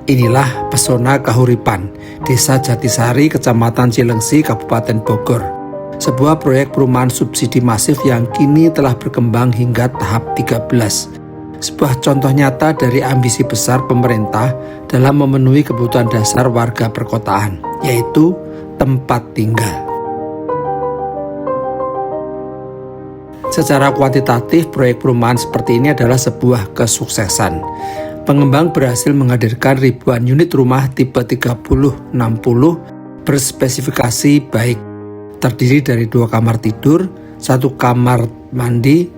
Inilah Pesona Kahuripan, Desa Jatisari, Kecamatan Cilengsi, Kabupaten Bogor. Sebuah proyek perumahan subsidi masif yang kini telah berkembang hingga tahap 13. Sebuah contoh nyata dari ambisi besar pemerintah dalam memenuhi kebutuhan dasar warga perkotaan, yaitu tempat tinggal. Secara kuantitatif, proyek perumahan seperti ini adalah sebuah kesuksesan. Pengembang berhasil menghadirkan ribuan unit rumah tipe 30-60 berspesifikasi baik, terdiri dari 2 kamar tidur, 1 kamar mandi,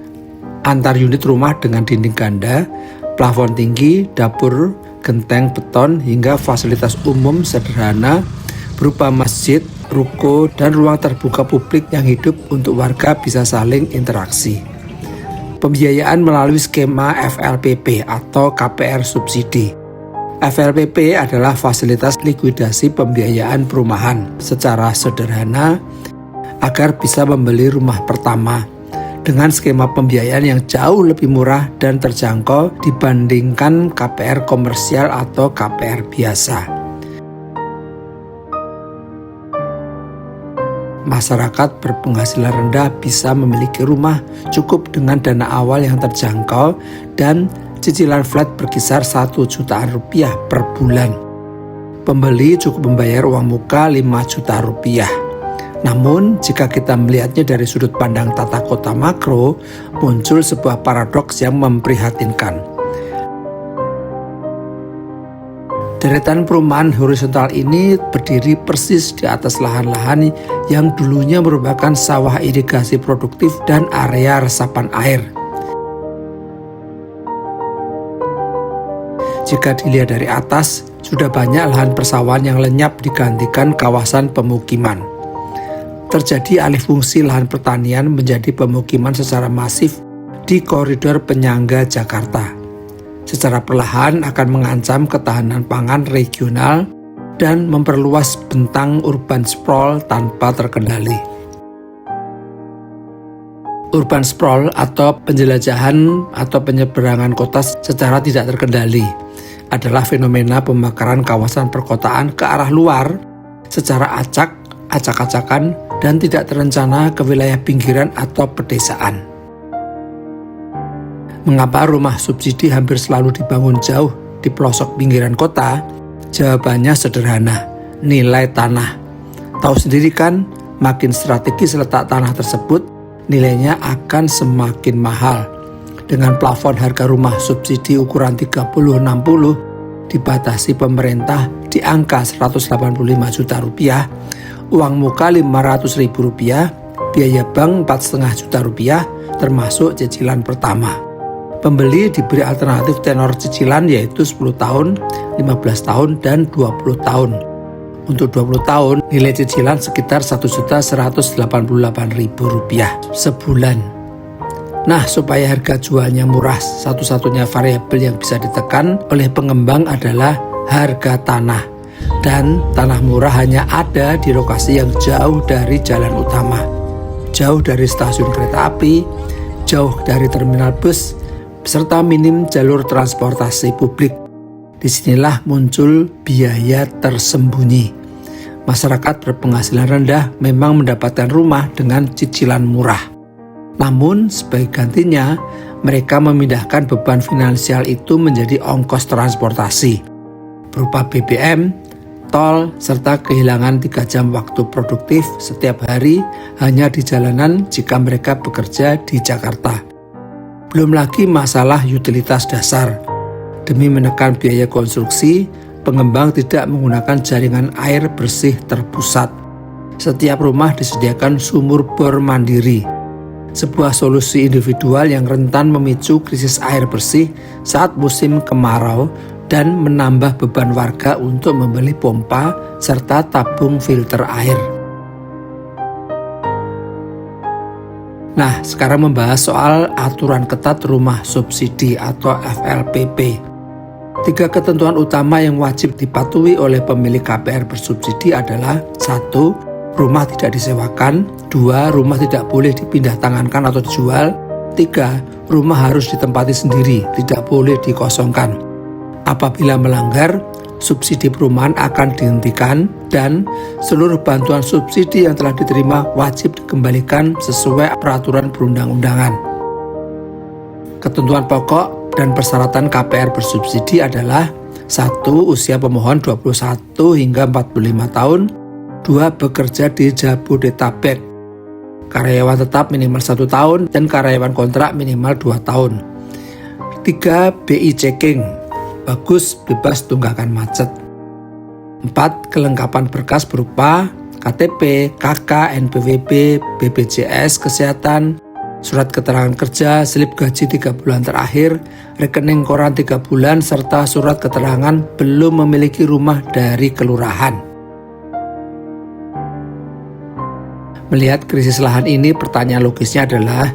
antar unit rumah dengan dinding ganda, plafon tinggi, dapur, genteng beton, hingga fasilitas umum sederhana berupa masjid, ruko, dan ruang terbuka publik yang hidup untuk warga bisa saling interaksi. Pembiayaan melalui skema FLPP atau KPR subsidi. FLPP adalah fasilitas likuidasi pembiayaan perumahan secara sederhana agar bisa membeli rumah pertama dengan skema pembiayaan yang jauh lebih murah dan terjangkau dibandingkan KPR komersial atau KPR biasa. Masyarakat berpenghasilan rendah bisa memiliki rumah cukup dengan dana awal yang terjangkau dan cicilan flat berkisar 1 jutaan rupiah per bulan. Pembeli cukup membayar uang muka 5 juta rupiah. Namun, jika kita melihatnya dari sudut pandang tata kota makro, muncul sebuah paradoks yang memprihatinkan. Deretan perumahan horizontal ini berdiri persis di atas lahan-lahan yang dulunya merupakan sawah irigasi produktif dan area resapan air. Jika dilihat dari atas, sudah banyak lahan persawahan yang lenyap digantikan kawasan pemukiman. Terjadi alih fungsi lahan pertanian menjadi pemukiman secara masif di koridor penyangga Jakarta. Secara perlahan akan mengancam ketahanan pangan regional dan memperluas bentang urban sprawl tanpa terkendali. Urban sprawl atau penjelajahan atau penyeberangan kota secara tidak terkendali adalah fenomena pemekaran kawasan perkotaan ke arah luar secara acak-acakan dan tidak terencana ke wilayah pinggiran atau pedesaan. Mengapa rumah subsidi hampir selalu dibangun jauh di pelosok pinggiran kota? Jawabannya sederhana, nilai tanah. Tahu sendiri kan, makin strategis letak tanah tersebut, nilainya akan semakin mahal. Dengan plafon harga rumah subsidi ukuran 30-60 dibatasi pemerintah di angka 185 juta rupiah, uang muka 500 ribu rupiah, biaya bank 4,5 juta rupiah, termasuk cicilan pertama. Pembeli diberi alternatif tenor cicilan yaitu 10 tahun, 15 tahun, dan 20 tahun. Untuk 20 tahun, nilai cicilan sekitar Rp1.188.000 sebulan. Nah, supaya harga jualnya murah, satu-satunya variabel yang bisa ditekan oleh pengembang adalah harga tanah. Dan tanah murah hanya ada di lokasi yang jauh dari jalan utama, jauh dari stasiun kereta api, jauh dari terminal bus, serta minim jalur transportasi publik. Disinilah muncul biaya tersembunyi. Masyarakat berpenghasilan rendah memang mendapatkan rumah dengan cicilan murah. Namun, sebagai gantinya, mereka memindahkan beban finansial itu menjadi ongkos transportasi, berupa BBM, tol, serta kehilangan 3 jam waktu produktif setiap hari hanya di jalanan jika mereka bekerja di Jakarta. Belum lagi masalah utilitas dasar. Demi menekan biaya konstruksi, pengembang tidak menggunakan jaringan air bersih terpusat. Setiap rumah disediakan sumur bor mandiri, sebuah solusi individual yang rentan memicu krisis air bersih saat musim kemarau dan menambah beban warga untuk membeli pompa serta tabung filter air. Nah, sekarang membahas soal aturan ketat rumah subsidi atau FLPP. 3 ketentuan utama yang wajib dipatuhi oleh pemilik KPR bersubsidi adalah 1. Rumah tidak disewakan. 2. Rumah tidak boleh dipindah tangankan atau dijual. 3. Rumah harus ditempati sendiri, tidak boleh dikosongkan. Apabila melanggar, subsidi perumahan akan dihentikan dan seluruh bantuan subsidi yang telah diterima wajib dikembalikan sesuai peraturan perundang-undangan. Ketentuan pokok dan persyaratan KPR bersubsidi adalah 1. Usia pemohon 21 hingga 45 tahun. 2. Bekerja di Jabodetabek. Karyawan tetap minimal 1 tahun dan karyawan kontrak minimal 2 tahun. 3. BI checking, bagus, bebas tunggakan macet. 4. Kelengkapan berkas berupa KTP, KK, NPWP, BPJS Kesehatan, surat keterangan kerja, slip gaji 3 bulan terakhir, rekening koran 3 bulan, serta surat keterangan belum memiliki rumah dari kelurahan. Melihat krisis lahan ini, pertanyaan logisnya adalah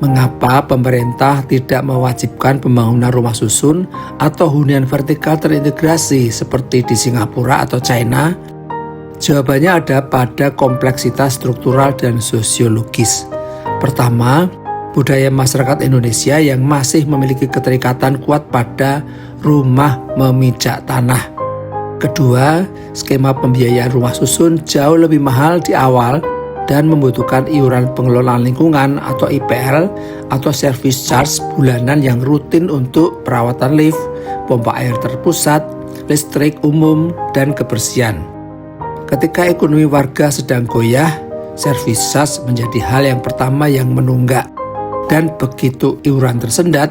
mengapa pemerintah tidak mewajibkan pembangunan rumah susun atau hunian vertikal terintegrasi seperti di Singapura atau China? Jawabannya ada pada kompleksitas struktural dan sosiologis. Pertama, budaya masyarakat Indonesia yang masih memiliki keterikatan kuat pada rumah memijak tanah. Kedua, skema pembiayaan rumah susun jauh lebih mahal di awal dan membutuhkan iuran pengelolaan lingkungan atau IPL atau service charge bulanan yang rutin untuk perawatan lift, pompa air terpusat, listrik umum, dan kebersihan. Ketika ekonomi warga sedang goyah, service charge menjadi hal yang pertama yang menunggak. Dan begitu iuran tersendat,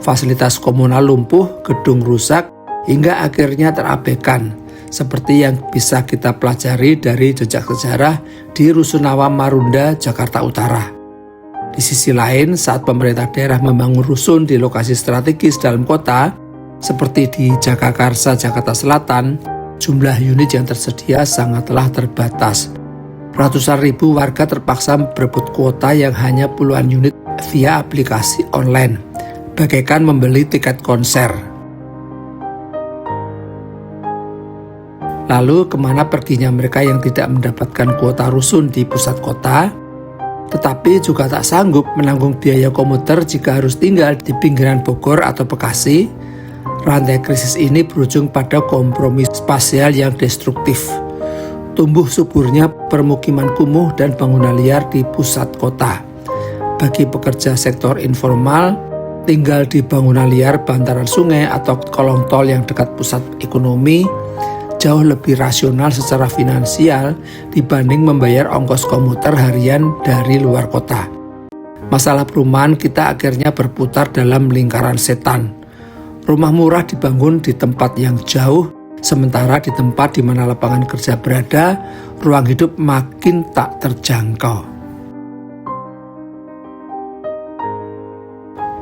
fasilitas komunal lumpuh, gedung rusak, hingga akhirnya terabaikan, seperti yang bisa kita pelajari dari jejak sejarah di Rusunawa Marunda, Jakarta Utara. Di sisi lain, saat pemerintah daerah membangun rusun di lokasi strategis dalam kota, seperti di Jagakarsa, Jakarta Selatan, jumlah unit yang tersedia sangatlah terbatas. Ratusan ribu warga terpaksa berebut kuota yang hanya puluhan unit via aplikasi online, bagaikan membeli tiket konser. Lalu kemana perginya mereka yang tidak mendapatkan kuota rusun di pusat kota, tetapi juga tak sanggup menanggung biaya komuter jika harus tinggal di pinggiran Bogor atau Bekasi? Rantai krisis ini berujung pada kompromi spasial yang destruktif. Tumbuh suburnya permukiman kumuh dan bangunan liar di pusat kota. Bagi pekerja sektor informal, tinggal di bangunan liar bantaran sungai atau kolong tol yang dekat pusat ekonomi jauh lebih rasional secara finansial dibanding membayar ongkos komuter harian dari luar kota. Masalah perumahan kita akhirnya berputar dalam lingkaran setan. Rumah murah dibangun di tempat yang jauh, sementara di tempat di mana lapangan kerja berada, ruang hidup makin tak terjangkau.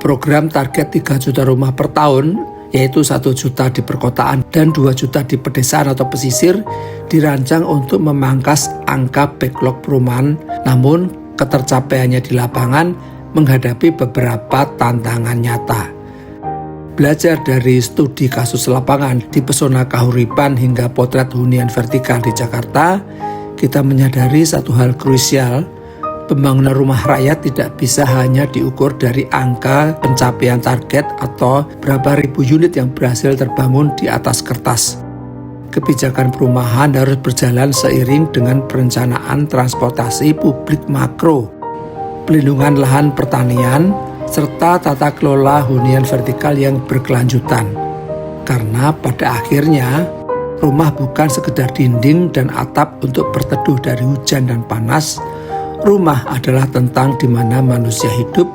Program target 3 juta rumah per tahun, yaitu 1 juta di perkotaan dan 2 juta di pedesaan atau pesisir, dirancang untuk memangkas angka backlog perumahan, namun ketercapaiannya di lapangan menghadapi beberapa tantangan nyata. Belajar dari studi kasus lapangan di Pesona Kahuripan hingga potret hunian vertikal di Jakarta, kita menyadari satu hal krusial. Pembangunan rumah rakyat tidak bisa hanya diukur dari angka pencapaian target atau berapa ribu unit yang berhasil terbangun di atas kertas. Kebijakan perumahan harus berjalan seiring dengan perencanaan transportasi publik makro, pelindungan lahan pertanian, serta tata kelola hunian vertikal yang berkelanjutan. Karena pada akhirnya, rumah bukan sekedar dinding dan atap untuk berteduh dari hujan dan panas. Rumah adalah tentang di mana manusia hidup,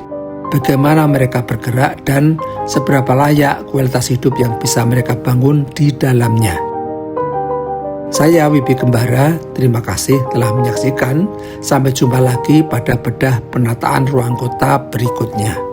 bagaimana mereka bergerak, dan seberapa layak kualitas hidup yang bisa mereka bangun di dalamnya. Saya Wibi Kembara, terima kasih telah menyaksikan. Sampai jumpa lagi pada bedah penataan ruang kota berikutnya.